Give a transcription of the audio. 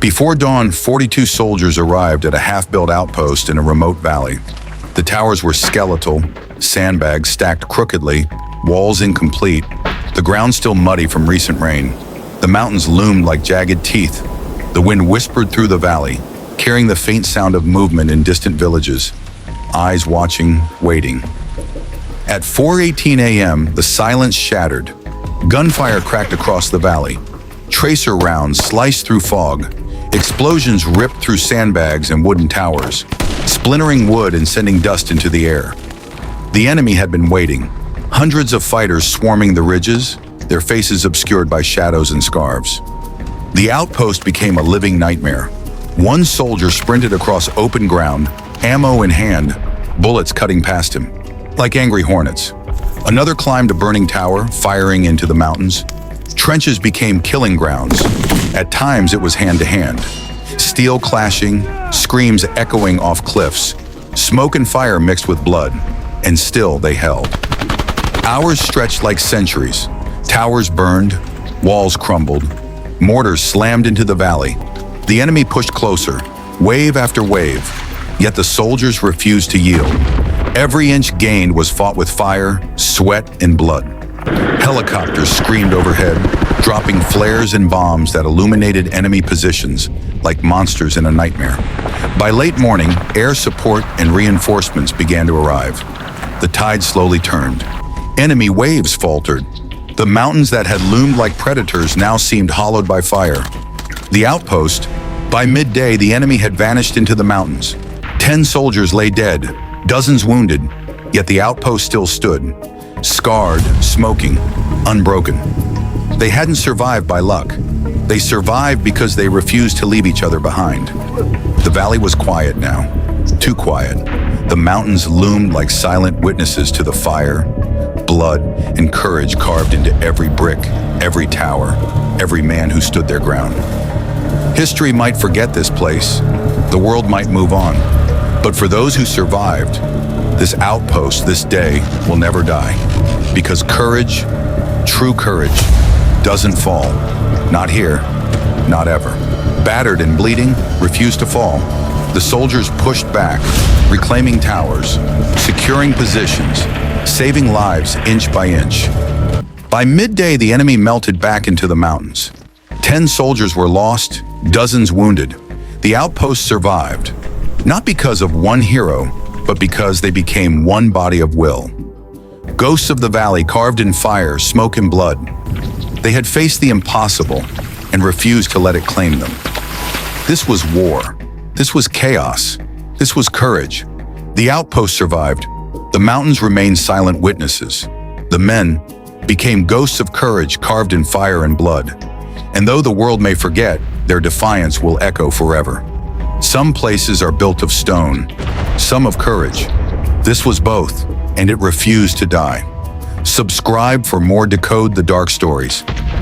Before dawn, 42 soldiers arrived at a half-built outpost in a remote valley. The towers were skeletal, sandbags stacked crookedly, walls incomplete, the ground still muddy from recent rain. The mountains loomed like jagged teeth. The wind whispered through the valley, carrying the faint sound of movement in distant villages. Eyes watching, waiting. At 4:18 a.m., the silence shattered. Gunfire cracked across the valley. Tracer rounds sliced through fog. Explosions ripped through sandbags and wooden towers, splintering wood and sending dust into the air. The enemy had been waiting. Hundreds of fighters swarming the ridges, their faces obscured by shadows and scarves. The outpost became a living nightmare. One soldier sprinted across open ground, ammo in hand, bullets cutting past him, like angry hornets. Another climbed a burning tower, firing into the mountains. Trenches became killing grounds. At times it was hand-to-hand. Steel clashing, screams echoing off cliffs, smoke and fire mixed with blood, and still they held. Hours stretched like centuries. Towers burned, walls crumbled, mortars slammed into the valley. The enemy pushed closer, wave after wave, yet the soldiers refused to yield. Every inch gained was fought with fire, sweat, and blood. Helicopters screamed overhead, dropping flares and bombs that illuminated enemy positions like monsters in a nightmare. By late morning, air support and reinforcements began to arrive. The tide slowly turned. Enemy waves faltered. The mountains that had loomed like predators now seemed hollowed by fire. The outpost, by midday, the enemy had vanished into the mountains. 10 soldiers lay dead, dozens wounded, yet the outpost still stood, scarred, smoking, unbroken. They hadn't survived by luck. They survived because they refused to leave each other behind. The valley was quiet now, too quiet. The mountains loomed like silent witnesses to the fire, blood, and courage carved into every brick, every tower, every man who stood their ground. History might forget this place. The world might move on. But for those who survived, this outpost, this day, will never die. Because courage, true courage, doesn't fall. Not here, not ever. Battered and bleeding, refused to fall. The soldiers pushed back, reclaiming towers, securing positions, saving lives inch by inch. By midday, the enemy melted back into the mountains. 10 soldiers were lost, dozens wounded. The outpost survived, not because of one hero, but because they became one body of will. Ghosts of the valley carved in fire, smoke, and blood. They had faced the impossible and refused to let it claim them. This was war. This was chaos. This was courage. The outpost survived. The mountains remained silent witnesses. The men became ghosts of courage carved in fire and blood. And though the world may forget, their defiance will echo forever. Some places are built of stone, some of courage. This was both, and it refused to die. Subscribe for more Decode the Dark Stories.